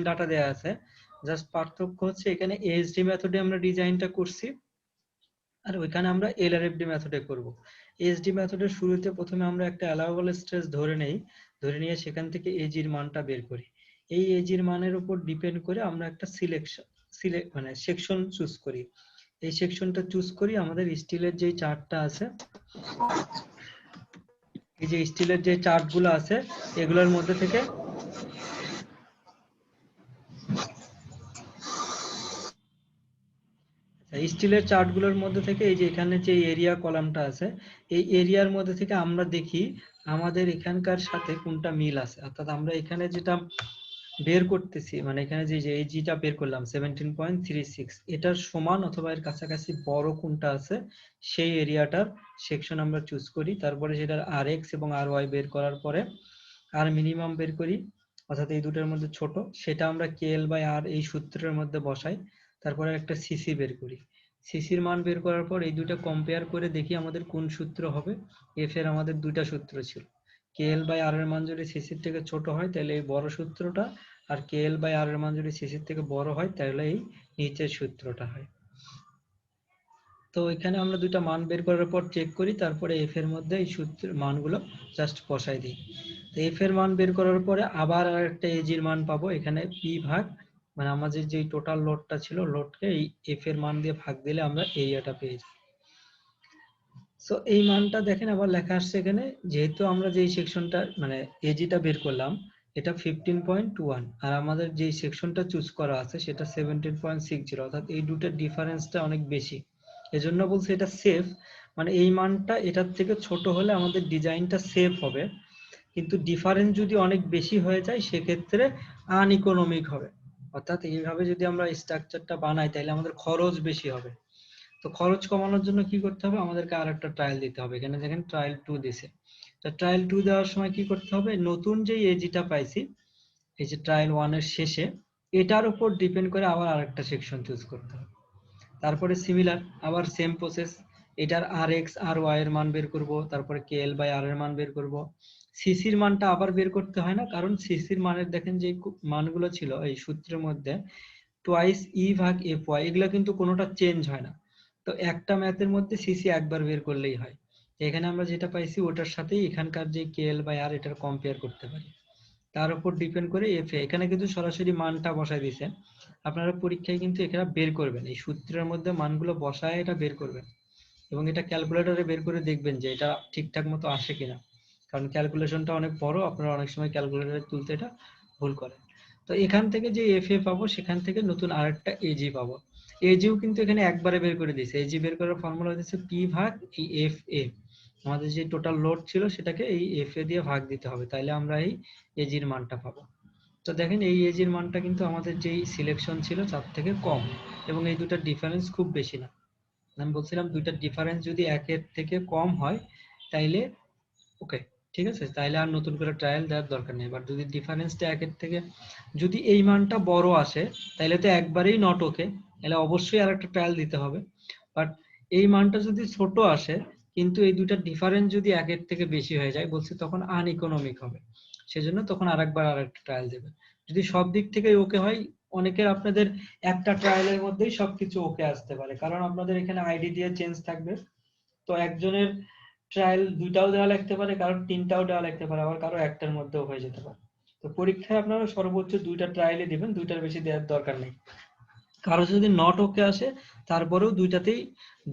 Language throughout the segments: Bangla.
ডাটা দেয়া আছে, জাস্ট পার্থক্য হচ্ছে এখানে এএসডি মেথডে আমরা ডিজাইনটা করছি আর ওইখানে আমরা এলআরএফডি মেথডে করব। এএসডি মেথডের শুরুতে প্রথমে আমরা একটা অ্যালাউয়েবল স্ট্রেস ধরে নেই, ধরে নিয়ে সেখান থেকে এজির মানটা বের করি। এই এজির মানের উপর ডিপেন্ড করে আমরা একটা মানে সেকশন চুজ করি। এই সেকশনটা চুজ করি আমাদের স্টিলের যে চার্টটা আছে, এই যে স্টিলের যে চার্টগুলো আছে এগুলোর মধ্যে থেকে স্টিলের চার্টগুলোর মধ্যে থেকে এই যে এখানে যে এরিয়া কলামটা আছে এই এরিয়ার মধ্যে থেকে আমরা দেখি আমাদের এখানকার সাথে কোনটা মিল আছে। অর্থাৎ আমরা এখানে যেটা বের করতেছি, মানে এখানে যে এজিটা বের করলাম 17.36, এটার সমান অথবা এর কাছাকাছি বড় কোনটা আছে সেই এরিয়াটার সেকশন আমরা চুজ করি। তারপরে সেটার আর এক্স এবং আর ওয়াই বের করার পরে আর মিনিমাম বের করি, অর্থাৎ এই দুটোর মধ্যে ছোট, সেটা আমরা কেএল বাই আর এই সূত্রের মধ্যে বসাই। তারপরে একটা সিসি বের করি। সিসির মান বের করার পর এই দুটো কম্পেয়ার করে দেখি আমাদের কোন সূত্র হবে। এফ এর আমাদের দুইটা সূত্র ছিল, কেএল বাই আর এর মান যদি সিসির থেকে ছোট হয় তাহলে এই বড় সূত্রটা, আর কেএল বাই আর এর মান যদি সিসির থেকে বড় হয় তাহলে এই নিচের সূত্রটা হয়। তো এখানে আমরা দুইটা মান বের করার পর চেক করি, তারপরে এফ এর মধ্যে এই সূত্রের মানগুলো জাস্ট বসাই দিই। তো এফ এর মান বের করার পরে আবার আরেকটা এজির মান পাবো, এখানে পি ভাগ, মানে আমাদের যে টোটাল লোডটা ছিল লোডকে এই এফ এর মান দিয়ে ভাগ দিলে আমরা এরিয়াটা পেয়ে যাই। সো এই মানটা দেখেন আবার লেখা আসছে এখানে, যেহেতু আমরা যেই সেকশনটা মানে এজিটা বের করলাম এটা 15.1 আর আমাদের যেই সেকশনটা চুজ করা আছে সেটা 17.60, অর্থাৎ এই দুটোর ডিফারেন্সটা অনেক বেশি। এজন্য বলছি এটা সেফ, মানে এই মানটা এটার থেকে ছোট হলে আমাদের ডিজাইনটা সেফ হবে, কিন্তু ডিফারেন্স যদি অনেক বেশি হয়ে যায় সেক্ষেত্রে আনইকোনমিক হবে। অর্থাৎ এইভাবে যদি আমরা স্ট্রাকচারটা বানাই তাহলে আমাদের খরচ বেশি হবে। তো খরচ কমানোর জন্য কি করতে হবে, আমাদেরকে আর একটা ট্রায়াল দিতে হবে। এখানে দেখেন ট্রায়াল 2 দিছে। তো ট্রায়াল 2 দেওয়ার সময় কি করতে হবে, নতুন যে এজিটা পাইছি এই যে ট্রায়াল 1 এর শেষে এটার উপর ডিপেন্ড করে আবার আরেকটা সেকশন চুজ করতে হবে। তারপরে সিমিলার আবার সেম প্রসেস, এটার আর এক্স আর ওয়াই এর মান বের করব, তারপরে কে এল বাই আর এর মান বের করব। সিসির মানটা আবার বের করতে হয় না, কারণ সিসির মানের দেখেন যে মানগুলো ছিল এই সূত্রের মধ্যে টোয়াইস ই ভাগ এফ ওয়াই, এগুলো কিন্তু কোনোটা চেঞ্জ হয় না। তো একটা ম্যাথের মধ্যে সিসি একবার বের করলেই হয়। এখানে আমরা যেটা পাইছি ওটার সাথেই এখানকার যে কে এল বাই আর এটার কম্পেয়ার করতে পারি। তার উপর ডিপেন্ড করে এফ এ, এখানে কিন্তু সরাসরি মানটা বসায় দিছে। আপনারা পরীক্ষায় কিন্তু এখানে বের করবেন, এই সূত্রের মধ্যে মানগুলো বসায় এটা বের করবেন এবং এটা ক্যালকুলেটরে বের করে দেখবেন যে এটা ঠিকঠাক মতো আসে কিনা, কারণ ক্যালকুলেশনটা অনেক বড়, আপনারা অনেক সময় ক্যালকুলেটরে তুলতে এটা ভুল করেন। তো এখান থেকে যে এফ এ পাবো সেখান থেকে নতুন আরেকটা এজি পাবো। এজিও কিন্তু এখানে একবারে বের করে দিয়েছে, এজি বের করার ফর্মুলা হচ্ছে পি ভাগ এই এফ এ, আমাদের যে টোটাল লোড ছিল সেটাকে এই এফ এ দিয়ে ভাগ দিতে হবে, তাইলে আমরা এই এজির মানটা পাবো। তো দেখেন এই এজির মানটা কিন্তু আমাদের যেই সিলেকশন ছিল তার থেকে কম, এবং এই দুটার ডিফারেন্স খুব বেশি না। আমি বলছিলাম দুইটার ডিফারেন্স যদি একের থেকে কম হয় তাইলে ওকে, ঠিক আছে, তাইলে আর নতুন করে ট্রায়াল দেওয়ার দরকার নেই। বাট যদি ডিফারেন্সটা একের থেকে যদি এই মানটা বড় আসে তাইলে তো একবারেই নট ওকে, তাহলে অবশ্যই আর একটা ট্রায়াল দিতে হবে। বাট এই মানটা যদি ছোট আসে কিন্তু এই দুইটার ডিফারেন্স যদি একের থেকে বেশি হয়ে যায় বলছি তখন আনইকোনমিক হবে, সেজন্য তখন আরেকবার আরেকটা ট্রায়াল দেবে। যদি সব দিক থেকে ওকে হয়, অনেকের আপনাদের একটা ট্রায়ালের মধ্যেই সবকিছু ওকে আসতে পারে, কারণ আপনাদের এখানে আইডি দিয়ে চেঞ্জ থাকবে। তো একজনের ট্রায়াল দুইটাও দেওয়া লাগতে পারে, কারোর তিনটাও দেওয়া লাগতে পারে, আবার কারো একটার মধ্যেও হয়ে যেতে পারে। তো পরীক্ষায় আপনারা সর্বোচ্চ দুইটা ট্রায়ালই দিবেন, দুইটার বেশি দেওয়ার দরকার নেই। কারো যদি নট ওকে আসে তারপরেও দুইটাতেই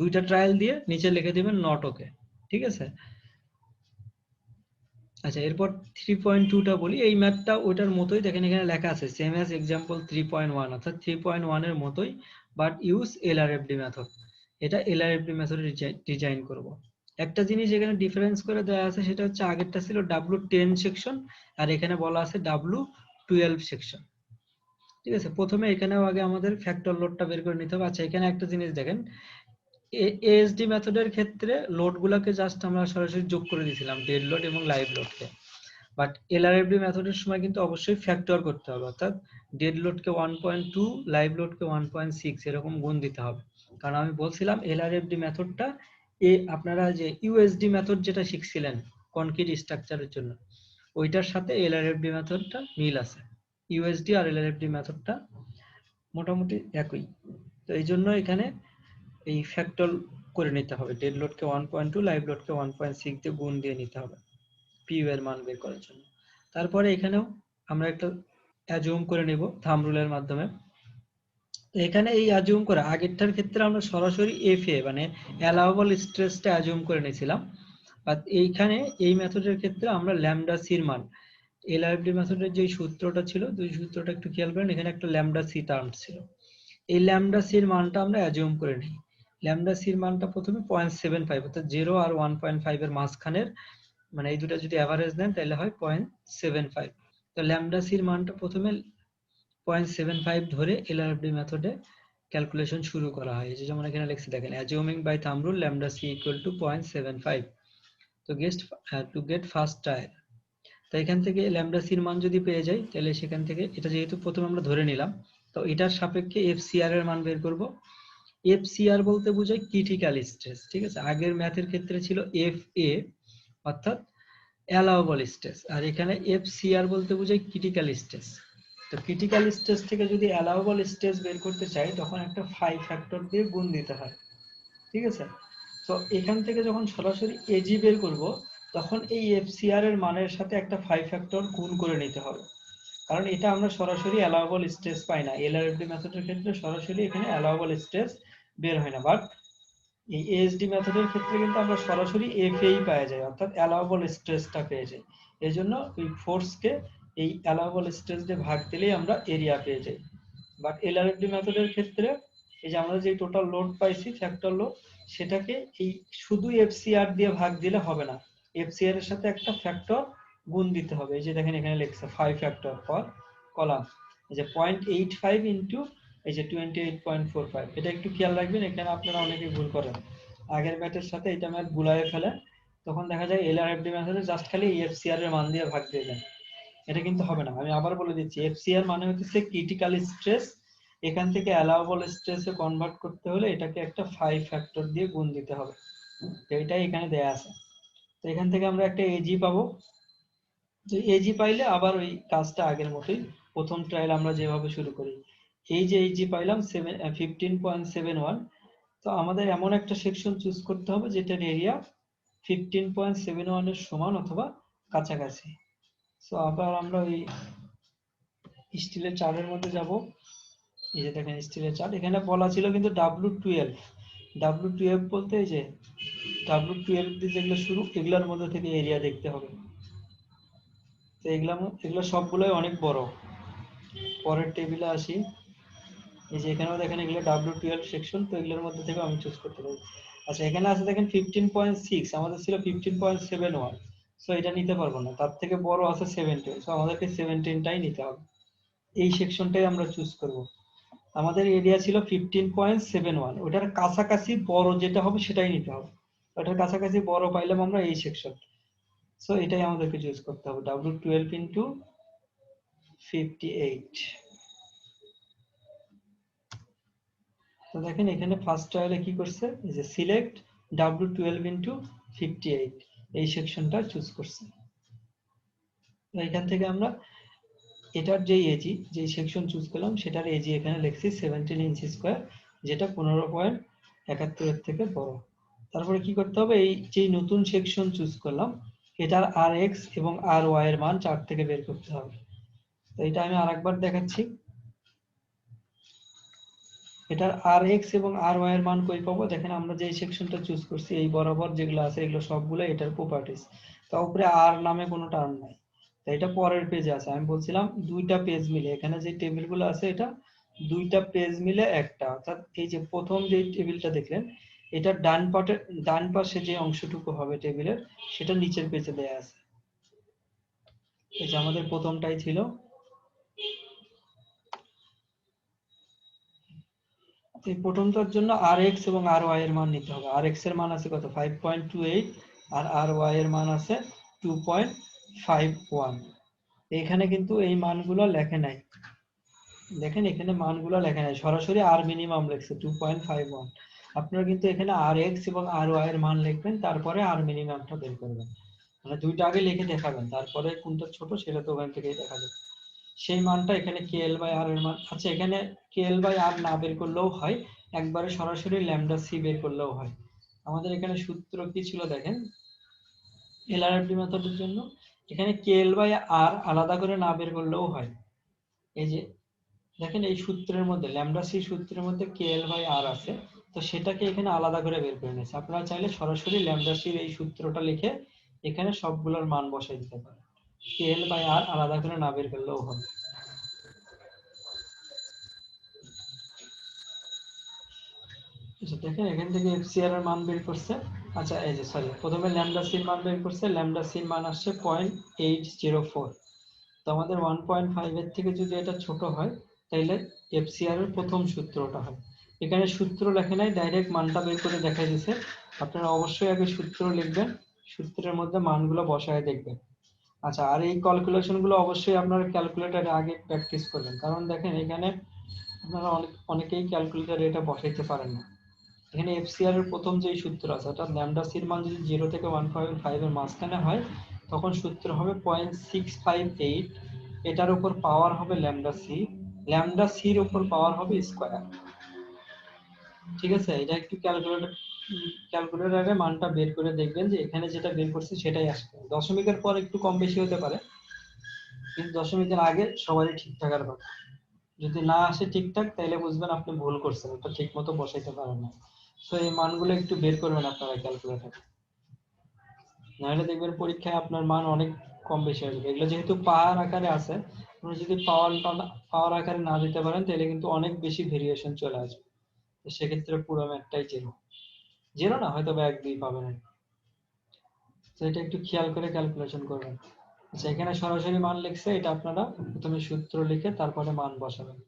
দুইটা ট্রায়াল দিয়ে নিচে লিখে দিবেন নট ওকে, ঠিক আছে। আচ্ছা, এরপর 3.2টা বলি। এই ম্যাথটা ওইটার মতোই, দেখেন এখানে লেখা আছে সেম অ্যাজ এক্সাম্পল 3.1, অর্থাৎ 3.1 এর মতোই বাট ইউজ এলআরএফডি মেথড। এটা এলআরএফডি মেথডে ডিজাইন করব। একটা জিনিস এখানে ডিফারেন্স করে দেওয়া আছে, সেটা হচ্ছে আগেরটা ছিল W10 সেকশন আর এখানে বলা আছে W12 সেকশন, ঠিক আছে। প্রথমে এখানেও আগে আমাদের ফ্যাক্টর লোডটা বের করে নিতে হবে। আচ্ছা, এখানে একটা জিনিস দেখেন, এএসডি মেথডের ক্ষেত্রে লোডগুলোকে জাস্ট আমরা সরাসরি যোগ করে দিয়েছিলাম, ডেড লোড এবং লাইভ লোডকে। বাট এলআরএফডি মেথডের সময় কিন্তু অবশ্যই ফ্যাক্টর করতে হবে, অর্থাৎ ডেড লোডকে 1.2, লাইভ লোডকে 1.6 এরকম গুণ দিতে হবে। কারণ আমি বলছিলাম এলআরএফডি মেথডটা আপনারা যে ইউএসডি মেথড যেটা শিখছিলেন কনক্রিট স্ট্রাকচারের জন্য ওইটার সাথে এলআরএফডি মেথডটা মিল আছে। ইউএসডি আর এলআরএফডি মেথডটা মোটামুটি একই। তো এই জন্য এখানে এই ফ্যাক্টর করে নিতে হবে, ডেড লোডকে 1.2, লাইভ লোডকে 1.6 দিয়ে গুণ দিয়ে নিতে হবে পিইউ এর মান বের করার জন্য। তারপরে এখানেও আমরা একটা অ্যাজিউম করে নেব থাম্ব রুলের মাধ্যমে। তো এখানে এই অ্যাজিউম করা আগেরটার ক্ষেত্রে আমরা সরাসরি এফএ মানে অ্যালাউবল স্ট্রেসটা অ্যাজিউম করে নিয়েছিলাম, আর এইখানে এই মেথডের ক্ষেত্রে আমরা ল্যামডা সির মান, এলআরএফডি মেথডের যে সূত্রটা ছিল, দুই সূত্রটা একটু খেয়াল করেন, এখানে একটা ল্যামডা সি টার্ম ছিল, এই ল্যামডা সির মানটা আমরা অ্যাজিউম করে নিই। ল্যামডা সির মানটা প্রথমে 0.75 অর্থাৎ 0 আর 1.5 এর মাঝখানের, মানে এই দুটো যদি অ্যাভারেজ নেন তাহলে হয় 0.75। তো ল্যামডা সির মানটা প্রথমে 0.75 ধরে এলআরএফডি মেথডে ক্যালকুলেশন শুরু করা হয়। এই যে যেমন এখানে লিখছি দেখেন, assuming by thumb rule lambda c equal to 0.75 to get first trial. তো এখান থেকে ল্যামডা সির মান যদি পেয়ে যাই তাহলে সেখান থেকে, এটা যেহেতু প্রথমে আমরা ধরে নিলাম, তো এটার সাপেক্ষে এফসিআর এর মান বের করব। এফসিআর বলতে বোঝায় ক্রিটিক্যাল স্ট্রেস, ঠিক আছে। আগের ম্যাথের ক্ষেত্রে ছিল এফএ অর্থাৎ অ্যালাউবল স্ট্রেস, আর এখানে এফসিআর বলতে বোঝায় ক্রিটিক্যাল স্ট্রেস। তো ক্রিটিক্যাল স্ট্রেস থেকে যদি অ্যালাউবল স্ট্রেস বের করতে চাই তখন একটা 5 ফ্যাক্টর দিয়ে গুণ দিতে হয়, ঠিক আছে। তো এখান থেকে যখন সরাসরি এজি বের করব তখন এই এফসিআর এর মানের সাথে একটা 5 ফ্যাক্টর গুণ করে নিতে হবে, কারণ এটা আমরা সরাসরি অ্যালাউবল স্ট্রেস পাই না। এলআরএফডি মেথডের ক্ষেত্রে সরাসরি এখানে অ্যালাউবল স্ট্রেস বের হয় না, বাট এই এএসডি মেথডের ক্ষেত্রে কিন্তু আমরা সরাসরি এফএই পাওয়া যায়, অর্থাৎ অ্যালাউবল স্ট্রেসটা পেয়ে যাই। এই জন্য ওই ফোর্সকে এই অ্যালাউবল স্ট্রেস দিয়ে ভাগ দিলেই আমরা এরিয়া পেয়ে যাই। বাট এলআরএফডি মেথডের ক্ষেত্রে এই যে আমরা যে টোটাল লোড পাইছি ফ্যাক্টর লোড, সেটাকে এই শুধু এফসিআর দিয়ে ভাগ দিলে হবে না, এফসিআর এর সাথে একটা ফ্যাক্টর গুণ দিতে হবে। এই যে দেখেন এখানে লেখছে 5 ফ্যাক্টর ফর কলাম, এই যে 0.85 ইনটু এই যে 28.45, এটা একটু খেয়াল রাখবেন, এখানে আপনারা অনেকেই ভুল করেন, আগের ম্যাথের সাথে এটা ম্যাথ গুলায়ে ফেলে, তখন দেখা যায় এলআরএফডি মেথডে জাস্ট খালি এফসিআর এর মান দিয়ে ভাগ দিয়ে দেন, এটা কিন্তু হবে না। আমি আবার বলে দিচ্ছি, এফসিআর মানে হচ্ছে ক্রিটিক্যাল স্ট্রেস, এখান থেকে অ্যালাউবল স্ট্রেসে কনভার্ট করতে হলে এটাকে একটা 5 ফ্যাক্টর দিয়ে গুণ দিতে হবে, তো এটাই এখানে দেয়া আছে। তো এখান থেকে আমরা একটা এজি পাবো, যে এজি পাইলে আবার ওই কাজটা আগের মতোই, প্রথম ট্রায়াল আমরা যেভাবে শুরু করি, এই যে এজি পাইলাম 15.71, তো আমাদের এমন একটা সেকশন চুজ করতে হবে যেটার এরিয়া 15.71 এর সমান অথবা কাছাকাছি। সো আবার আমরা ওই স্টিলের চার্টের মধ্যে যাব, এই যে দেখেন স্টিলের চার্ট, এখানে বলা ছিল কিন্তু W12 বলতে এই যে W12 দিয়ে যেগুলো শুরু, এগুলোর মধ্যে থেকে এরিয়া দেখতে হবে। তো এগুলো সবগুলোই অনেক বড়। পরের টেবিলে আসি, এই যে এখানেও দেখেন এগুলো W12 সেকশন, তো এগুলোর মধ্যে থেকে আমি চুজ করতে পারি। আচ্ছা এখানে আছে দেখেন 15.6, আমাদের ছিল 15.71, সো এটা নিতে পারবো না, তার থেকে বড় আছে 17, সো আমাদেরকে 17টাই নিতে হবে, এই সেকশনটাই আমরা চুজ করব। আমাদের এরিয়া ছিল 15.71, ওটার কাছাকাছি বড় যেটা হবে সেটাই নিতে হবে, ওটার কাছাকাছি বড় পাইলাম আমরা এই সেকশন, সো এটাই আমাদেরকে চুজ করতে হবে, W12 ইন্টু 58। তো দেখেন এখানে ফার্স্ট ট্রায়ালে কি করছে, এই যে সিলেক্ট W12 ইন্টু 58, এই সেকশনটা চুজ করছে। তো এখান থেকে আমরা এটার যেই এজি, যেই সেকশন চুজ করলাম সেটার এজি এখানে লিখছি 17 ইঞ্চি স্কোয়ার, যেটা 15.71 এর থেকে বড়। তারপরে কি করতে হবে, এই যে নতুন সেকশন চুজ করলাম এটার আর এক্স এবং আর ওয়াই এর মান চার্ট থেকে বের করতে হবে। তো এটা আমি আরেকবার দেখাচ্ছি, এটার আর এক্স এবং আর ওয়াই এর মান কই পাবো, দেখেন আমরা যে সেকশনটা চুজ করছি এই বরাবর যেগুলো আছে এগুলো সবগুলো এটার প্রপার্টিজ, তো উপরে আর নামে কোনো টার্ম নাই, তো এটা পরের পেজে আছে। আমি বলছিলাম দুইটা পেজ মিলে, এখানে যে টেবিলগুলো আছে এটা দুইটা পেজ মিলে একটা, অর্থাৎ এই যে প্রথম যে টেবিলটা দেখলেন এটা ডান পাশে যে অংশটুকু হবে টেবিলের সেটা নিচের পেজে দেয়া আছে। এই যে আমাদের প্রথমটাই ছিল, এই প্রথমটার জন্য আর এক্স এবং আর ওয়াই এর মান নিতে হবে। আর এক্স এর মান আছে কত 5.28, আর আর ওয়াই এর মান আছে 2.51। এখানে কিন্তু এই মানগুলো লেখে নাই, দেখেন এখানে মানগুলো লেখা নাই, সরাসরি আর মিনিমাম লিখছে 2.51। আপনারা কিন্তু এখানে আর এক্স এবং আর ওয়াই এর মান লিখবেন, তারপরে আর মিনিমামটা বের করবেন, মানে দুইটা আগে লিখে দেখাবেন, তারপরে কোনটা ছোট সেটা তো ওখান থেকেই দেখা যাবে। সেই মানটা এখানে KL বাই আর এর মান। আচ্ছা, এখানে KL বাই আর না বের করলেও হয়, একবারে সরাসরি ল্যামডা সি বের করলেও হয়। আমাদের এখানে সূত্র কি ছিল দেখেন এলআরএফডি মেথডের জন্য, এখানে KL বাই আর আলাদা করে না বের করলেও হয়। এই যে দেখেন এই সূত্রের মধ্যে ল্যামডা সি সূত্রের মধ্যে KL বাই আর আছে, তো সেটাকে এখানে আলাদা করে বের করে নিয়েছে। আপনারা চাইলে সরাসরি ল্যামডা সির এই সূত্রটা লিখে এখানে সবগুলোর মান বসাই দিতে পারেন, KL বাই আর আলাদা করে না বের করলেও হবে। আচ্ছা দেখেন এখান থেকে FCR এর মান বের করছে। আচ্ছা এই যে সরি, প্রথমে ল্যামডা সির মান বের করছে, ল্যামডা সির মান আসছে 0.804। তো আমাদের 1.5 এর থেকে যদি এটা ছোট হয় তাহলে FCR এর প্রথম সূত্রটা হয়। এখানে সূত্র লেখে নাই, ডাইরেক্ট মানটা বের করে দেখাই দিছে। আপনারা অবশ্যই আগে সূত্র লিখবেন, সূত্রের মধ্যে মানগুলো বসায় দেখবেন। আচ্ছা, আর এই ক্যালকুলেশন গুলো অবশ্যই আপনারা ক্যালকুলেটরে আগে প্র্যাকটিস করবেন, কারণ দেখেন এখানে আপনারা অনেকেই ক্যালকুলেটরে এটা বসাইতে পারেন না। এখানে FCR এর প্রথম যে সূত্র আছে অর্থাৎ ল্যামডা সির মান যদি 0 থেকে 1.5 এর মাঝখানে হয় তখন সূত্র হবে 0.658, এটার উপর পাওয়ার হবে ল্যামডা সির উপর পাওয়ার হবে স্কয়ার। ঠিক আছে, এটা একটু ক্যালকুলেটরে মানটা বের করে দেখবেন যে এখানে যেটা বের করছি সেটাই আসবে। দশমিকের পর একটু কম বেশি হতে পারে, কিন্তু দশমিকের আগে সবারই ঠিক থাকার কথা। যদি না আসে ঠিকঠাক তাহলে বুঝবেন আপনি ভুল করছেন, এটা ঠিক মতো বসাইতে পারেন না। তো এই মানগুলো একটু বের করবেন আপনারা ক্যালকুলেটরে, নাহলে দেখবেন পরীক্ষায় আপনার মান অনেক কম বেশি হয়ে যাবে। এগুলো যেহেতু পাওয়ার আকারে আছে, আপনি যদি পাওয়ার আকারে না দিতে পারেন তাহলে কিন্তু অনেক বেশি ভেরিয়েশন চলে আসবে। তো সেক্ষেত্রে পুরো ম্যাথটাই জিরো, জিরো না হয়তো বা 1-2 পাবেন। তো এটা একটু খেয়াল করে ক্যালকুলেশন করবেন। আচ্ছা, এখানে সরাসরি মান লিখছে, এটা আপনারা প্রথমে সূত্র লিখে তারপরে মান বসাবেন।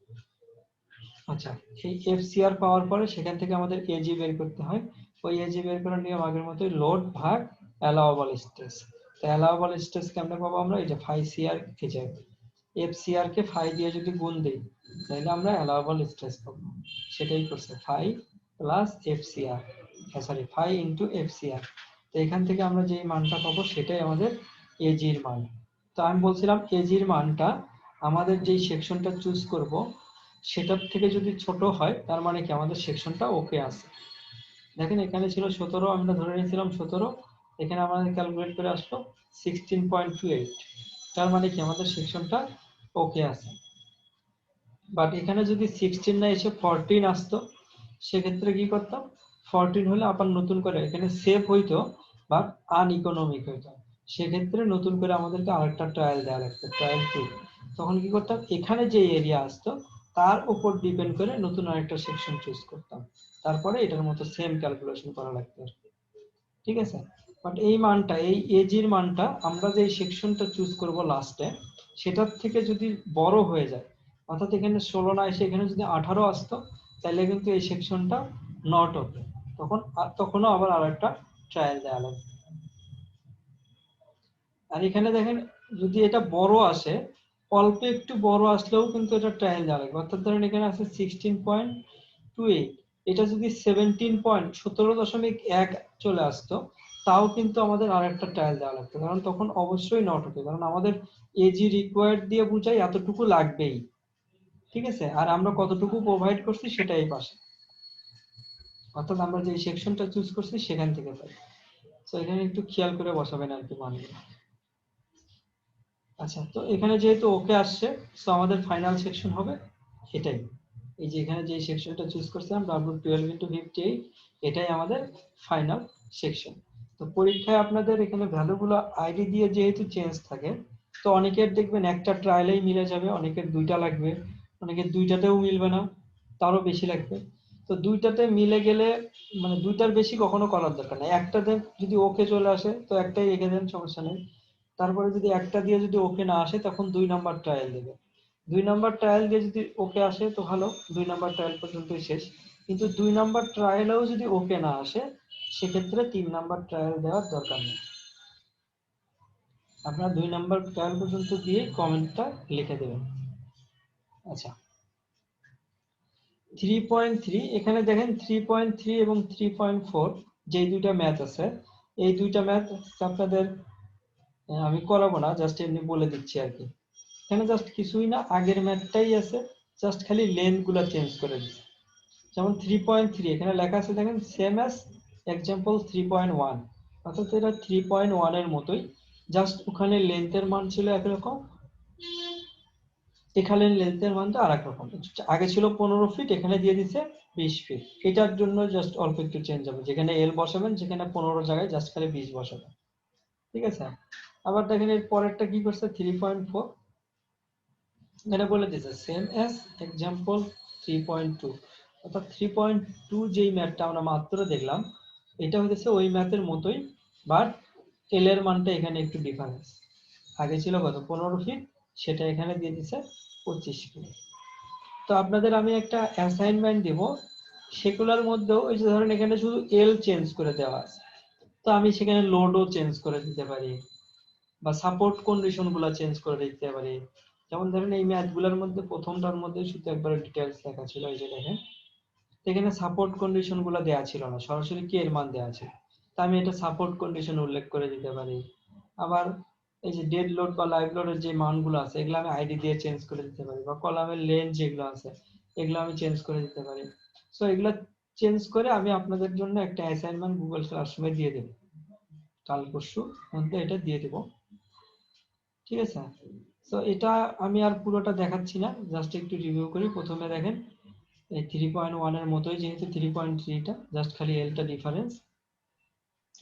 আচ্ছা, এই FCR পাওয়ার পরে সেখান থেকে আমাদের AG বের করতে হয়। ওই AG বের করার নিয়ম আগের মতোই, লোড ভাগ অ্যালাওয়াবল স্ট্রেস। তো অ্যালাওয়াবল স্ট্রেস কেমনে পাবো আমরা, এই যে ফাই সিআর, এই যে FCR কে ফাই দিয়ে যদি গুণ দেই তাহলে আমরা অ্যালাওয়াবল স্ট্রেস পাবো। সেটাই করছে, phi plus FCR, sorry phi into FCR। তো এখান থেকে আমরা যে মানটা পাবো সেটাই আমাদের AG এর মান। তো আমি বলছিলাম AG এর মানটা আমাদের যেই সেকশনটা চুজ করব সেটার থেকে যদি ছোট হয় তার মানে কি আমাদের সেকশনটা ওকে আছে। দেখেন এখানে ছিল 17, আমরা ধরে নিয়েছিলাম 17, এখানে আমাদের ক্যালকুলেট করে আসলো 16.28, তার মানে কি আমাদের সেকশনটা ওকে আছে। বাট এখানে যদি 16 না এসে 14 আসতো সেক্ষেত্রে কি করতাম, 14 হলে আবার নতুন করে এখানে সেভ হইতো বা আনইকোনমিক হইতো, সেক্ষেত্রে নতুন করে আমাদেরকে আরেকটা ট্রায়াল দেওয়া লাগতো, ট্রায়াল 2। তখন কি করতাম, এখানে যে এরিয়া আসতো তার উপর ডিপেন্ড করে নতুন আরেকটা সেকশন চুজ করতাম, তারপরে এটার মতো সেম ক্যালকুলেশন করা লাগতো। ঠিক আছে, বাট এই মানটা, এই এজির মানটা আমরা যে সেকশনটা চুজ করব লাস্টে সেটার থেকে যদি বড় হয়ে যায়, অর্থাৎ এখানে 16 না এসে এখানে যদি 18 আসতো তাহলে কিন্তু এই সেকশনটা নট হতো, তখনও আবার আরেকটা ট্রায়াল দেওয়া লাগবে। আর এখানে দেখেন যদি এটা বড় আসে, অল্প একটু বড় আসলেও কিন্তু এটা ট্রায়াল দেওয়া লাগবে। অর্থাৎ ধরেন এখানে আছে 16.28, এটা যদি 17.1 চলে আসতো তাও কিন্তু আমাদের আরেকটা ট্রায়াল দেওয়া লাগতো, কারণ তখন অবশ্যই নট হতো, কারণ আমাদের এজি রিকোয়ার্ড দিয়ে বুঝাই এতটুকু লাগবেই। ঠিক আছে, আর আমরা কতটুকু প্রোভাইড করছি সেটাই পাশে, অর্থাৎ আমরা যে সেকশনটা চুজ করছি সেখান থেকে পাই। তো এখানে একটু খেয়াল করে বসাবেন আর কি মানগুলো। আচ্ছা, তো এখানে যেহেতু ওকে আসছে, তো আমাদের ফাইনাল সেকশন হবে এটাই। এই যে এখানে যে সেকশনটা চুজ করছিলাম W12x58, এটাই আমাদের ফাইনাল সেকশন। তো পরীক্ষায় আপনাদের এখানে ভ্যালুগুলো আইডি দিয়ে যেহেতু চেঞ্জ থাকে, তো অনেকের দেখবেন একটা ট্রায়ালেই মিলে যাবে, অনেকের দুইটা লাগবে, অনেকের দুইটাতেও মিলবে না, তারও বেশি লাগবে। তো দুইটাতে মিলে গেলে মানে দুইটার বেশি কখনো করার দরকার নেই, একটাতে যদি ওকে চলে আসে তো একটাই রেখে দেন, সমস্যা নেই। তারপরে যদি একটা দিয়ে যদি ওকে না আসে তখন 2 নাম্বার ট্রায়াল দেবে, 2 নাম্বার ট্রায়াল দিয়ে যদি ওকে আসে তো ভালো, 2 নাম্বার ট্রায়াল পর্যন্তই শেষ। কিন্তু 2 নাম্বার ট্রায়ালেও যদি ওকে না আসে সেক্ষেত্রে 3 নাম্বার ট্রায়াল দেওয়ার দরকার নেই, আপনারা 2 নাম্বার ট্রায়াল পর্যন্ত দিয়ে কমেন্টটা লিখে দেবেন। আচ্ছা, 3.3, এখানে দেখেন 3.3 এবং 3.4 যে দুইটা ম্যাথ আছে, এই দুইটা ম্যাথ আপনাদের আমি করাবো না, জাস্ট এমনি বলে দিচ্ছি আর কি। এখানে জাস্ট কিছুই না, আগের ম্যাথটাই আছে, জাস্ট খালি লেন্থ গুলা চেঞ্জ করে দিচ্ছে। যেমন 3.3 এখানে লেখা আছে দেখেন সেম অ্যাজ এক্সাম্পল 3.1, অর্থাৎ এটা 3.1 এর মতোই, জাস্ট ওখানে লেন্থের মান ছিল একরকম, এখানে লেন্থের মানটা আরেক রকম। আগে ছিল 15 ফিট, এখানে দিয়ে দিচ্ছে 20 ফিট। এটার জন্য জাস্ট অল্প একটু চেঞ্জ হবে, যেখানে এল বসাবেন সেখানে 15 জায়গায় জাস্ট খালি 20 বসাবেন, ঠিক আছে। আবার দেখেন এর পরেরটা কি করছে 3.4, এটা বলে দিয়েছে সেম অ্যাজ এক্সাম্পল 3.2, অর্থাৎ 3.2 যেই ম্যাথটা আমরা মাত্র দেখলাম এটা হচ্ছে ওই ম্যাথের মতোই, বাট এল এর মানটা এখানে একটু ডিফারেন্স। আগে ছিল কত 15 ফিট, সেটা এখানে দিয়ে দিচ্ছে 25 ফিট। তো আপনাদের আমি একটা অ্যাসাইনমেন্ট দিব, সেগুলোর মধ্যেও ওই যে ধরেন এখানে শুধু এল চেঞ্জ করে দেওয়া আছে, তো আমি সেখানে লোডও চেঞ্জ করে দিতে পারি, বা সাপোর্ট কন্ডিশন গুলা চেঞ্জ করে দিতে পারি। যেমন ধরেন এই ম্যাথ গুলোর মধ্যে প্রথমটার মধ্যে শুধু একবার ডিটেলস লেখা ছিল, এই যে দেখেন এখানে সাপোর্ট কন্ডিশন গুলা দেওয়া ছিল না, সরাসরি কে এর মান দেওয়া আছে, তা আমি এটা সাপোর্ট কন্ডিশন উল্লেখ করে দিতে পারি। আবার এই যে ডেড লোড বা লাইভ লোডের যে মানগুলো আছে এগুলো আমি আইডি দিয়ে চেঞ্জ করে দিতে পারি, বা কলামের লেন্থ যেগুলো আছে এগুলো আমি চেঞ্জ করে দিতে পারি। সো এগুলো চেঞ্জ করে আমি আপনাদের জন্য একটা অ্যাসাইনমেন্ট গুগল ক্লাসরুমে দিয়ে দেব, কাল পরশু মধ্যে এটা দিয়ে দেব, ঠিক আছে। তো এটা আমি আর পুরোটা দেখাচ্ছি না, জাস্ট একটু রিভিউ করি। প্রথমে দেখেন এই 3.1 এর মতোই, যেহেতু 3.3টা জাস্ট খালি এলটা ডিফারেন্স।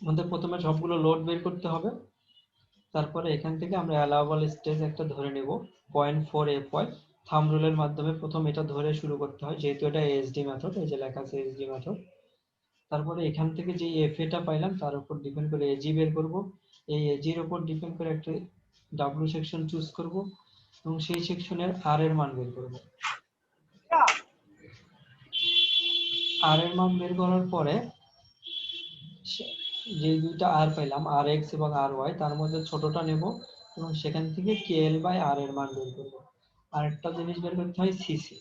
আমাদের প্রথমে সবগুলো লোড বের করতে হবে, তারপরে এখান থেকে আমরা অ্যালাউবল স্টেজ একটা ধরে নেব 0.4 fy, থাম্ব রুলের মাধ্যমে প্রথম এটা ধরে শুরু করতে হয়, যেহেতু এটা এসডি মেথড, এই যে লেখা আছে এসডি মেথড। তারপরে এখান থেকে যে এফএটা পাইলাম তার উপর ডিপেন্ড করে এজি বের করব, এই এজির উপর ডিপেন্ড করে একটা ডাব্লিউ সেকশন চুজ করব, এবং সেই সেকশনের আর এর মান বের করব। আর এর মান বের করার পরে যে দুইটা আর পাইলাম আর এক্স এবং আর ওয়াই, তার মধ্যে ছোটটা নেব এবং সেখান থেকে কেএল বাই আর এর মান বের করব। আরেকটা জিনিস বের করতে হয় সিসি,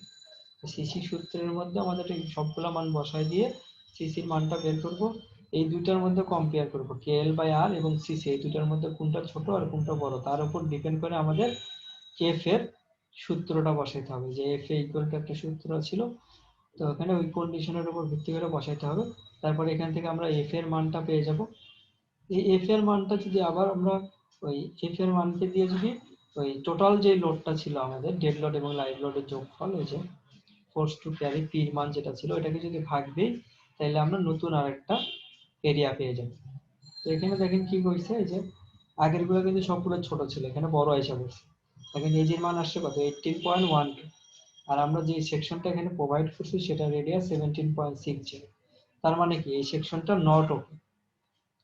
সিসি সূত্রের মধ্যে আমাদের এই সবগুলো মান বসাই দিয়ে সিসির মানটা বের করব। এই দুইটার মধ্যে কম্পেয়ার করব কেএল বাই আর এবং সিসি, এই দুইটার মধ্যে কোনটা ছোট আর কোনটা বড়, তার উপর ডিপেন্ড করে আমাদের এফ এর সূত্রটা বসাইতে হবে, যে এফ এ ইকুয়াল টু একটা সূত্র ছিল, তো ওখানে ওই কন্ডিশনের উপর ভিত্তি করে বসাইতে হবে। তারপরে এখান থেকে আমরা এফ এর মানটা পেয়ে যাব। এই এফ এর মানটা যদি আবার আমরা ওই এফ এর মানকে দিয়ে যদি ওই টোটাল যে লোডটা ছিল আমাদের ডেড লোড এবং লাইভ লোডের যোগফল, ওই যে ফোর্স টু ক্যারি পির মান যেটা ছিল এটাকে যদি ভাগ দিই, তাহলে আমরা নতুন আরেকটা এরিয়া পেয়ে যাব। তো এখানে দেখেন কি কইছে, এই যে আগের গুলো কিন্তু সবগুলো ছোট ছিল, এখানে বড় হিসাব হচ্ছে। দেখেন এজির মান আসছে কত 18.12, আর আমরা যে সেকশনটা এখানে প্রোভাইড করছি সেটা রেডিয়াস 17.60। তার মানে কি এই সেকশনটা নট ওকে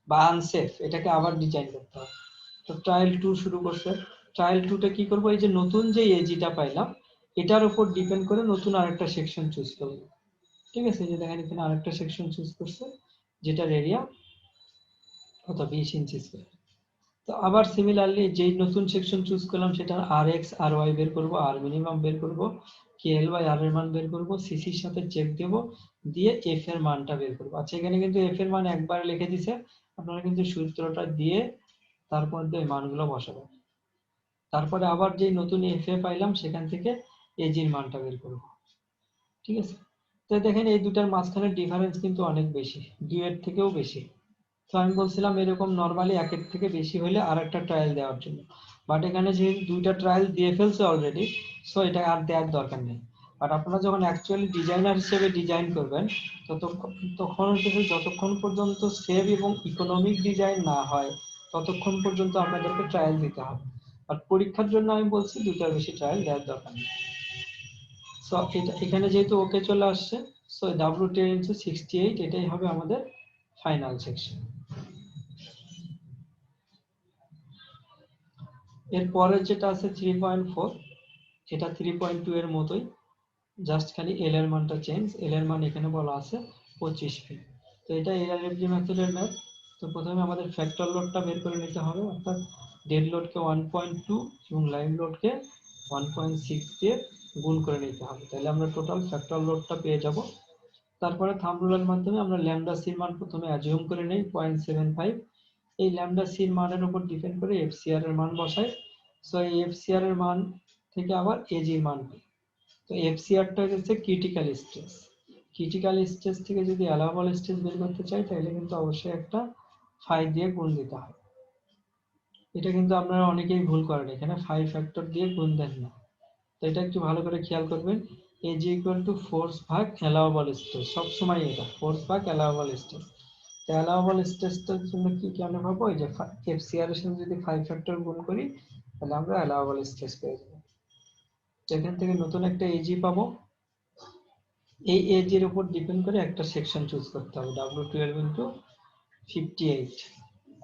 বা আনসেফ, এটাকে আবার ডিজাইন করতে হবে। তো ট্রায়াল 2 শুরু করছে, ট্রায়াল 2টা কি করব, এই যে নতুন যে এজিটা পাইলাম এটার উপর ডিপেন্ড করে নতুন আরেকটা সেকশন চুজ করব, ঠিক আছে। যে দেখেন এখানে আরেকটা সেকশন চুজ করছে যেটার এরিয়া কত 20 ইঞ্চি স্কয়ার। তো আবার সিমিলারলি যেই নতুন সেকশন চুজ করলাম সেটা আর এক্স আর ওয়াই বের করব, আর মিনিমাম বের করব, কেএল বাই আর এর মান বের করব, সিসির সাথে চেক দেব, দিয়ে এফ এর মানটা বের করব। আচ্ছা এখানে কিন্তু এফ এর মান একবার লিখে দিছে, আপনারা কিন্তু সূত্রটা দিয়ে তারপর দিয়ে মানগুলো বসাবেন। তারপরে আবার যে নতুন এফ এ পাইলাম সেখান থেকে এজির মানটা বের করব, ঠিক আছে। তো দেখেন এই দুটার মাঝখানে ডিফারেন্স কিন্তু অনেক বেশি, দুইয়ের থেকেও বেশি। তো আমি বলছিলাম এরকম নরমালি একের থেকে বেশি হলে আর একটা ট্রায়াল দেওয়ার জন্য, বাট এখানে যে দুইটা ট্রায়াল দিয়ে ফেলছে অলরেডি, সো এটা আর দেওয়ার দরকার নেই। বাট আপনারা যখন অ্যাকচুয়ালি ডিজাইনার হিসেবে ডিজাইন করবেন তখন যতক্ষণ পর্যন্ত সেভ এবং ইকোনমিক ডিজাইন না হয় ততক্ষণ পর্যন্ত আপনাদেরকে ট্রায়াল দিতে হবে। আর পরীক্ষার জন্য আমি বলছি দুইটার বেশি ট্রায়াল দেওয়ার দরকার নেই। সো এখানে যেহেতু ওকে চলে আসছে, সো W10 × 68 এটাই হবে আমাদের ফাইনাল সেকশন। এরপরে যেটা আছে 3.4, এটা 3.2 এর মতোই, জাস্ট খালি এল এর মানটা চেঞ্জ, এল এর মান এখানে বলা আছে 25 ফিট। তো এটা এআরএফজি মেথডের ম্যাথ। তো প্রথমে আমাদের ফ্যাক্টর লোডটা বের করে নিতে হবে, অর্থাৎ ডেড লোডকে 1.2 এবং লাইভ লোডকে 1.6 দিয়ে গুণ করে নিতে হবে, তাহলে আমরা টোটাল ফ্যাক্টর লোডটা পেয়ে যাব। তারপরে থাম্ব রুলের মাধ্যমে আমরা ল্যামডা সির মান প্রথমে অ্যাজিউম করে নেই 0.75, এই ল্যামডা সির মানের উপর ডিপেন্ড করে এফসিআর এর মান বসাই। সো এই এফসিআর এর মান থেকে আবার এজির মান পাই। তো এফসিআরটা হচ্ছে ক্রিটিক্যাল স্ট্রেস। ক্রিটিক্যাল স্ট্রেস থেকে যদি অ্যালাউবল স্ট্রেস বের করতে চাই তাহলে কিন্তু অবশ্যই একটা 5 দিয়ে গুণ দিতে হয়। এটা কিন্তু আপনারা অনেকেই ভুল করেন, এখানে 5 ফ্যাক্টর দিয়ে গুণ দেন না। তো এটা একটু ভালো করে খেয়াল করবেন। এজ ইকুয়াল টু ফোর্স ভাগ অ্যালাউবল স্ট্রেস, সবসময় এটা ফোর্স ভাগ অ্যালাউবল স্ট্রেস। অ্যালাউবল স্ট্রেসটার জন্য কি কেন পাবো, এই যে এফসিআর এর সাথে যদি 5 ফ্যাক্টর গুণ করি তাহলে আমরা অ্যালাউবল স্ট্রেস পেয়ে যাবো। এখান থেকে নতুন একটা এজি পাবো। এই এজ এর উপর ডিপেন্ড করে একটা সেকশন চুজ করতে হবে, W12 ইন্টু 58,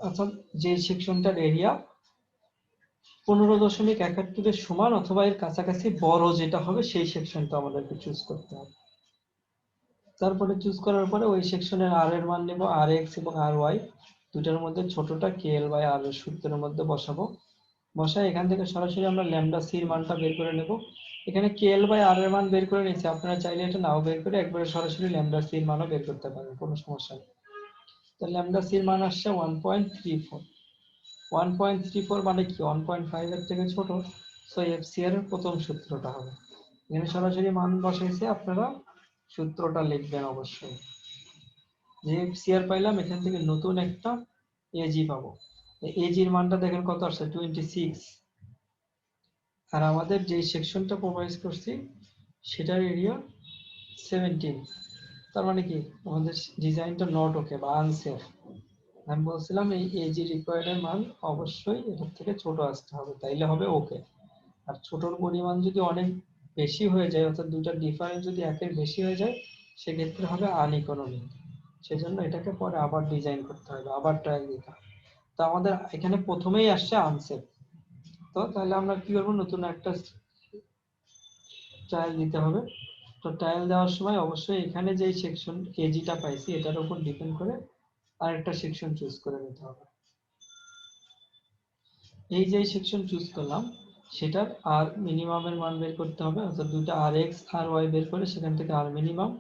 অর্থাৎ যে সেকশনটার এরিয়া 15.71 সমান অথবা এর কাছাকাছি বড় যেটা হবে সেই সেকশনটা আমাদেরকে চুজ করতে হবে। তারপরে চুজ করার পরে ওই সেকশনের আর এর মান নেব, আর এক্স এবং আর ওয়াই দুটার মধ্যে ছোটটা কে এল বাই আর এর সূত্রের মধ্যে বসাবো। বসায় এখান থেকে সরাসরি আমরা ল্যামডা সি এর মানটা বের করে নেব। এখানে কে এল বাই আর এর মান বের করে নিয়েছি, আপনারা চাইলে এটা নাও বের করে একবারে সরাসরি ল্যামডা সি এর মানও বের করতে পারেন, কোনো সমস্যা নেই। তো ল্যামডা সি এর মান আসছে 1.34। 1.34 মানে কি 1.5 এর থেকে ছোট, সো এফসিআর এর প্রথম সূত্রটা হবে। এখানে সরাসরি মান বসাইছে, আপনারা সূত্রটা লিখবেন অবশ্যই। যে এফসিআর পাইলাম, এখান থেকে নতুন একটা এজি পাবো। এজির মানটা দেখেন কত আসছে 26, আর আমাদের যে সেকশনটা প্রোভাইড করছি সেটার এরিয়া 17। তার মানে কি আমাদের ডিজাইনটা নট ওকে বা আনসেফ। আমি বলছিলাম এই এজি রিকোয়ার্ড এর মান অবশ্যই এটার থেকে ছোট আসতে হবে, তাইলে হবে ওকে। আর ছোটর পরিমাণ যদি অনেক বেশি হয়ে যায়, অর্থাৎ দুটার ডিফারেন্স যদি একের বেশি হয়ে যায়, সেক্ষেত্রে হবে আনইকোনমিক। সেজন্য এটাকে পরে আবার ডিজাইন করতে হবে, আবার ট্রায়াল দিতে হবে। তো আমাদের এখানে প্রথমেই আসছে আনসেফ। তো তাহলে আমরা কি করবো, নতুন একটা ট্রায়াল দিতে হবে। তো ট্রায়াল দেওয়ার সময় অবশ্যই এখানে যে সেকশন এজিটা পাইছি এটার উপর ডিপেন্ড করে আরেকটা সেকশন চুজ করে নিতে হবে। এই যে সেকশন চুজ করলাম সেটার আর মিনিমামের মান বের করতে হবে, অর্থাৎ দুটো আর এক্স আর ওয়াই বের করে সেখান থেকে আর মিনিমাম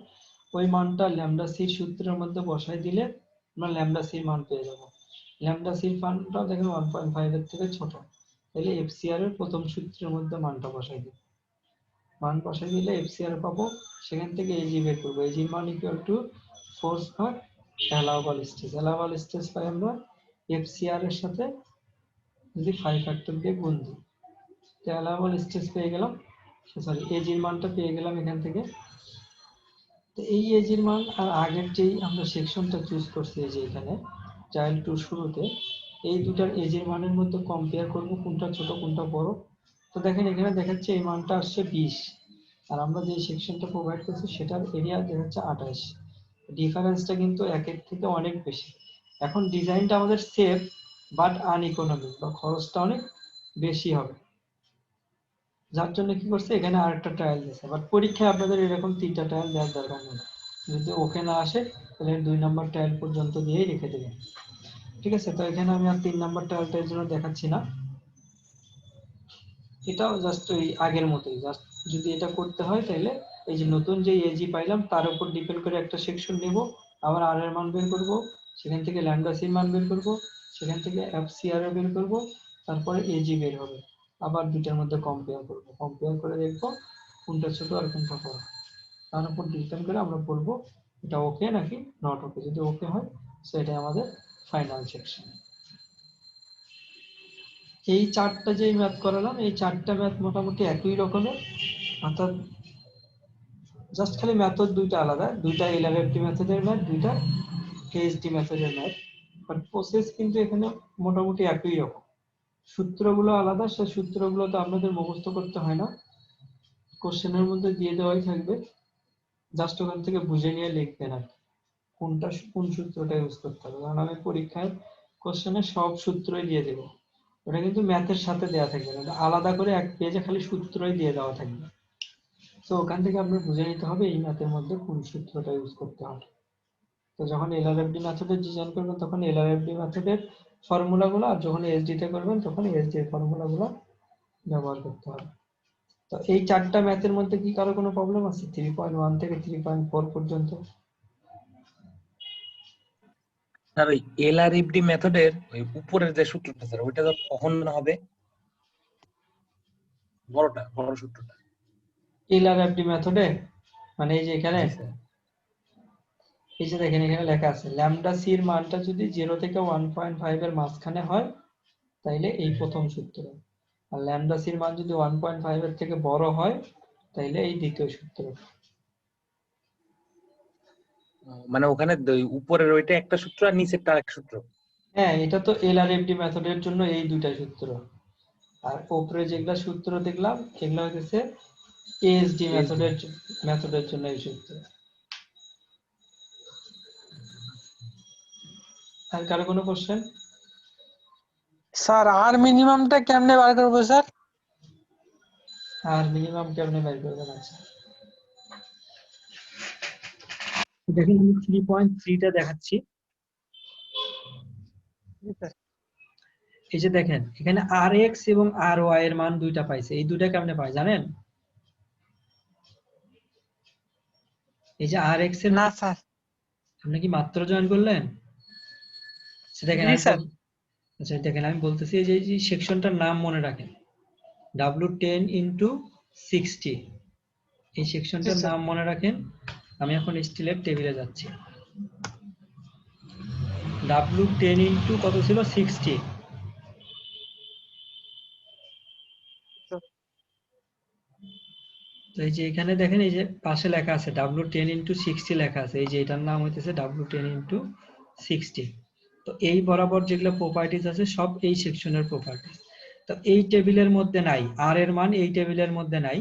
ওই মানটা ল্যামডা সির সূত্রের মধ্যে বসাই দিলে আমরা ল্যামডা সির মান পেয়ে যাব। ল্যামডা সির মানটা দেখেন 1.5 এর থেকে ছোট, তাহলে এফসিআর এর প্রথম সূত্রের মধ্যে মানটা বসাই দিই। মান বসাই দিলে এফসিআর পাবো, সেখান থেকে এজি বের করবো। এজির মান ইকুয়াল টু ফোর্স ভাগ অ্যালাউবল স্ট্রেস। অ্যালাউবল স্ট্রেস পাই আমরা এফসিআর এর সাথে যদি 5 ফ্যাক্টর দিয়ে গুণ দিই, তো অ্যালাউবল স্ট্রেস পেয়ে গেলাম, সরি এজির মানটা পেয়ে গেলাম এখান থেকে। তো এই এজির মান আর আগের যেই আমরা সেকশনটা চুজ করছি, এই যে এখানে ট্রায়াল টু শুরুতে এই দুটার এজির মানের মধ্যে কম্পেয়ার করব কোনটা ছোট কোনটা বড়। তো দেখেন এখানে দেখাচ্ছে এই মানটা আসছে 20, আর আমরা যে সেকশনটা প্রোভাইড করছি সেটার এরিয়া দেখাচ্ছে 28। ডিফারেন্সটা কিন্তু একের থেকে অনেক বেশি। এখন ডিজাইনটা আমাদের সেফ বাট আনইকোনমিক, বা খরচটা অনেক বেশি হবে, যার জন্য কি করছে এখানে আরেকটা ট্রায়াল দিয়েছে। বাট পরীক্ষায় আপনাদের এরকম 3টা ট্রায়াল দেওয়ার দরকার নেই, যদি ওকে না আসে তাহলে 2 নম্বর ট্রায়াল পর্যন্ত দিয়েই রেখে দেবেন। ঠিক আছে, তো এখানে আমি আর 3 নম্বর ট্রায়ালটার জন্য দেখাচ্ছি না, এটাও জাস্ট ওই আগের মতোই। জাস্ট যদি এটা করতে হয় তাহলে এই যে নতুন যে এজি পাইলাম তার উপর ডিপেন্ড করে একটা সেকশন নেব, আবার আর এর মান বের করব, সেখান থেকে ল্যামডা সি মান বের করব, সেখান থেকে এফসিআর বের করব, তারপরে এজি বের হবে। আবার দুটার মধ্যে কম্পেয়ার করব, কম্পেয়ার করে দেখব কোনটা ছোট আর কোনটা বড়। তার উপর ডিপেন্ড করে আমরা বলবো এটা ওকে নাকি নট ওকে। যদি ওকে হয় সেটা আমাদের ফাইনাল সেকশন। এই চারটা যে ম্যাথ করালাম, এই চারটা ম্যাথ মোটামুটি একই রকমের, অর্থাৎ জাস্ট খালি মেথড দুইটা আলাদা, দুইটা এলআরএফডি মেথডের ম্যাথ, দুইটা কেএসডি মেথডের ম্যাথ, বাট প্রসেস কিন্তু এখানে মোটামুটি একই রকম। সূত্রগুলো আলাদা, সেই সূত্রগুলো তো আপনাদের মুখস্থ করতে হয় না, কোশ্চেনের মধ্যে দিয়ে দেওয়াই থাকবে, জাস্ট ওখান থেকে বুঝে নিয়ে লিখবেন আর কোনটা কোন সূত্রটা ইউজ করতে হবে। কারণ আমি পরীক্ষায় কোশ্চেনে সব সূত্রই দিয়ে দেবো, ওটা কিন্তু ম্যাথের সাথে দেওয়া থাকবে না, আলাদা করে এক পেজে খালি সূত্রই দিয়ে দেওয়া থাকবে। তো ওখান থেকে আপনার বুঝে নিতে হবে এই ম্যাথের মধ্যে কোন সূত্রটা ইউজ করতে হবে। তো যখন এলআরএফডি মেথডের ডিজাইন করবেন তখন এলআরএফডি মেথডের ফর্মুলাগুলো, আর যখন এসডি তে করবেন তখন এসডি এর ফর্মুলাগুলো ব্যবহার করতে হবে। তো এই চারটা ম্যাথের মধ্যে কি কারো কোনো প্রবলেম আছে 3.1 থেকে 3.4 পর্যন্ত? স্যার ওই এলআরএফডি মেথডের ওই উপরের যে সূত্রটা স্যার ওইটা কখন হবে? বড় সূত্রটা। এলআরএফডি মেথডে মানে এই যে এখানে জি স্যার। এই যে দেখেন এখানে লেখা আছে ল্যামডা সি এর মানটা যদি 0 থেকে 1.5 এর মাঝখানে হয় তাইলে এই প্রথম সূত্র, আর ল্যামডা সি এর মান যদি 1.5 এর থেকে বড় হয় তাইলে এই দ্বিতীয় সূত্র। মানে ওখানে উপরের ওইটা একটা সূত্র আর নিচেরটা আরেক সূত্র। হ্যাঁ, এটা তো এলআরএফডি মেথডের জন্য এই দুইটা সূত্র, আর উপরে যেগুলা সূত্র দেখলাম এগুলা হচ্ছে এএসডি মেথডের জন্য এই সূত্র। আর কারো কোনো কোশ্চেন? স্যার আর মিনিমামটা কেমনে বার করবো স্যার? আর মিনিমাম কেমনে বের করবেন? আচ্ছা দেখেন আমি 3.3টা দেখাচ্ছি। এই যে দেখেন এখানে rx এবং ry এর মান দুইটা পাইছে, এই দুইটা কেমনে পাই জানেন? এই যে rx এর না স্যার। আপনি কি মাত্র জয়েন করলেন? দেখেন জি স্যার। আচ্ছা দেখেন আমি বলতেছি এই যে সেকশনটার নাম মনে রাখেন, W10 into 60, এই সেকশনটার নাম মনে রাখেন। আমি এখন স্টিলের টেবিলে যাচ্ছি। W10 into কত ছিল? 60। তো এই যে এখানে দেখেন এই যে পাশে লেখা আছে W10 into 60 লেখা আছে, এই যে এটার নাম হইতেছে W10 into 60। তো এই বরাবর যেগুলো প্রপার্টিজ আছে সব এই সেকশনের প্রপার্টিজ। তো এই টেবিলের মধ্যে নাই, আর এর মান এই টেবিলের মধ্যে নাই।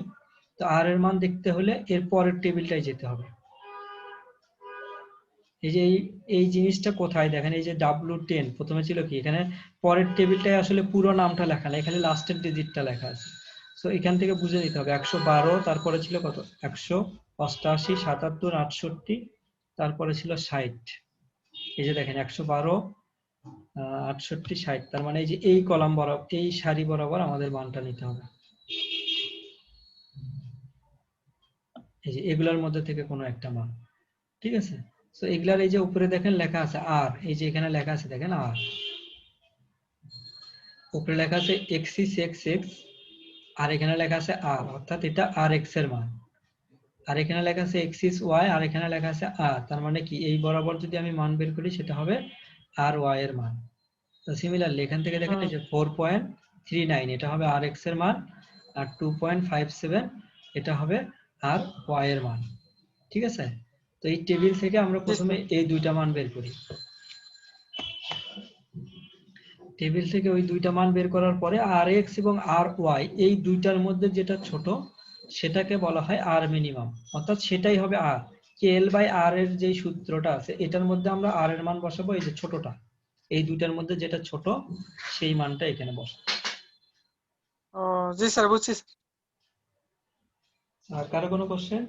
তো আর এর মান দেখতে হলে এর পরের টেবিলটাই যেতে হবে। এই যে এই জিনিসটা কোথায় দেখেন, এই যে W10 প্রথমে ছিল কি, এখানে পরের টেবিলটাই আসলে পুরো নামটা লেখা না, এখানে লাস্টের ডিজিটটা লেখা আছে। সো এখান থেকে বুঝে নিতে হবে 112, তারপরে ছিল কত 188, 77, 68, তারপরে ছিল 60। এই যে দেখেন 112, 68, 60, তার মানে এই যে এই কলাম বরাবর এই সারি বরাবর আমাদের মানটা নিতে হবে। এই যে এগুলোর মধ্যে থেকে কোনো একটা মান, ঠিক আছে? তো এগুলার এই যে উপরে দেখেন লেখা আছে আর, এই যে এখানে লেখা আছে দেখেন আর, উপরে লেখা আছে এক্সিস এক্স এক্স, আর এখানে লেখা আছে আর, অর্থাৎ এটা আর এক্স এর মান। আর এখানে লেখা আছে এক্সিস ওয়াই, আর এখানে লেখা আছে আর, তার মানে কি এই বরাবর যদি আমি মান বের করি সেটা হবে আর ওয়াই এর মান। তো সিমিলারলি এখান থেকে দেখেন এই যে 4.39 এটা হবে আর এক্স এর মান, আর 2.57 এটা হবে আর ওয়াই এর মান, ঠিক আছে? তো এই টেবিল থেকে আমরা প্রথমে এই দুইটা মান বের করি। টেবিল থেকে ওই দুইটা মান বের করার পরে আর এক্স এবং আর ওয়াই এই দুইটার মধ্যে যেটা ছোট সেটাকে বলা হয় আর মিনিমাম, অর্থাৎ সেটাই হবে আর। এল বাই আর এর যে সূত্রটা আছে এটার মধ্যে আমরা আর এর মান বসাবো, এই যে ছোটটা, এই দুইটার মধ্যে যেটা ছোট সেই মানটা এখানে বসাবো। ও জি স্যার, বুঝছি। আর কারো কোনো কোশ্চেন?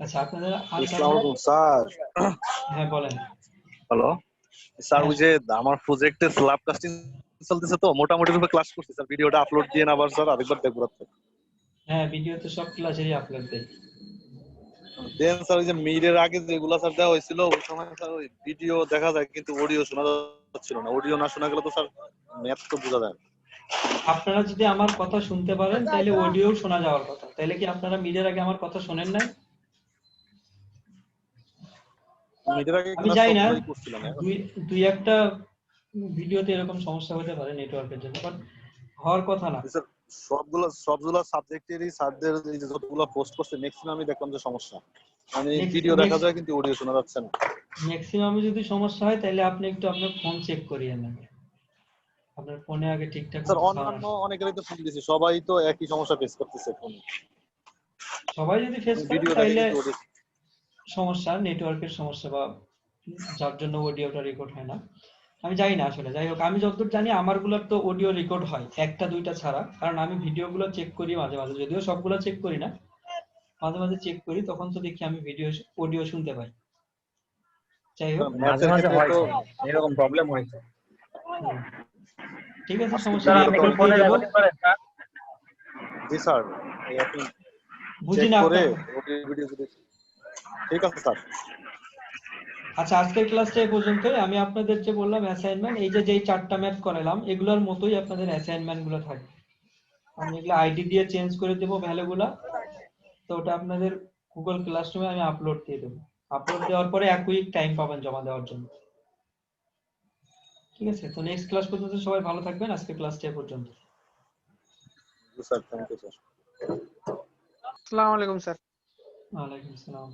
আচ্ছা আপনাদের আর আসসালামু আলাইকুম স্যার। হ্যাঁ বলেন। হ্যালো স্যার, হ্যাঁ ওই যে আমার প্রজেক্টে স্ল্যাব কাস্টিং চলতেছে, তো মোটামুটি ভাবে ক্লাস করছি স্যার। ভিডিওটা আপলোড দিয়ে আবার স্যার আরেকবার দেখবো রাতে। হ্যাঁ, ভিডিও তো সব ক্লাসেরই আপলোড দেই। দেন স্যার ওই যে মিডের আগে যেগুলা স্যার দেওয়া হয়েছিল ওই সময় স্যার ওই ভিডিও দেখা যায় কিন্তু অডিও শোনা যাচ্ছিল না। অডিও না শোনা গেলে তো স্যার ম্যাথ তো বোঝা যায় না। আপনারা যদি আমার কথা শুনতে পারেন তাহলে অডিও শোনা যাওয়ার কথা, তাহলে কি আপনারা মিডের আগে আমার কথা শোনেন নাই? মিডের আগে আমি ক্লাস জানি না, সবগুলোই করছিলাম। দুই একটা ভিডিওতে এরকম সমস্যা হতে পারে নেটওয়ার্কের জন্য, বাট হওয়ার কথা না। স্যার সবগুলো সাবজেক্টেরই স্যারদের এই যে যতগুলো পোস্ট করছে ম্যাক্সিমামই দেখলাম যে সমস্যা, মানে ভিডিও দেখা যায় কিন্তু অডিও শোনা যাচ্ছে না। ম্যাক্সিমামে যদি সমস্যা হয় তাহলে আপনি একটু আপনার ফোন চেক করিয়ে নেন, আপনার ফোনে আগে ঠিকঠাক স্যার মতো অন্যান্য অনেকেরই তো ফোন দিয়েছি, সবাই তো একই সমস্যা ফেস করতেছে ফোনে। সবাই যদি ফেস করেন ভিডিও দেখে তাহলে কিন্তু অডিও সমস্যা নেটওয়ার্কের সমস্যা, বা যার জন্য অডিওটা রেকর্ড হয় না। আমি জানি না আসলে, যাই হোক আমি যতদূর জানি আমারগুলোর তো অডিও রেকর্ড হয় একটা দুইটা ছাড়া, কারণ আমি ভিডিওগুলো চেক করি মাঝে মাঝে, যদিও সবগুলো চেক করি না, মাঝে মাঝে চেক করি, তখন তো দেখি আমি ভিডিও অডিও শুনতে পাই। যাই হোক মাঝে ম্যাথের মাঝে ক্ষেত্রে হয় তো এরকম প্রবলেম হয়েছে। ঠিক আছে, আজকে সমস্যা স্যার নেই, আপনি কি রেকর্ড দিয়ে ফোনে দেবো। রেকর্ডিং করেন স্যার? জি স্যার, এই আপনি বুঝি চেক না করে আপনার, অডিও ভিডিও যদি ঠিক আছে স্যার। আচ্ছা, আজকের ক্লাসটা এই পর্যন্তই। আমি আপনাদের যে বললাম অ্যাসাইনমেন্ট, এই যে যেই 4টা ম্যাথ করালাম এগুলোর মতোই আপনাদের অ্যাসাইনমেন্ট গুলো থাকবে। আমি এগুলো আইডি দিয়ে চেঞ্জ করে দেবো ভ্যালুগুলা। তো ওটা আপনাদের গুগল ক্লাসরুমে আমি আপলোড দিয়ে দেবো। আপলোড দেওয়ার পরে 1 উইক টাইম পাবেন জমা দেওয়ার জন্য। ঠিক আছে, তো নেক্সট ক্লাস পর্যন্ত সবাই ভালো থাকবেন। আজকের ক্লাসটা এই পর্যন্ত। Sir thank you sir. আসসালামু আলাইকুম স্যার। ওয়ালাইকুম আসসালাম।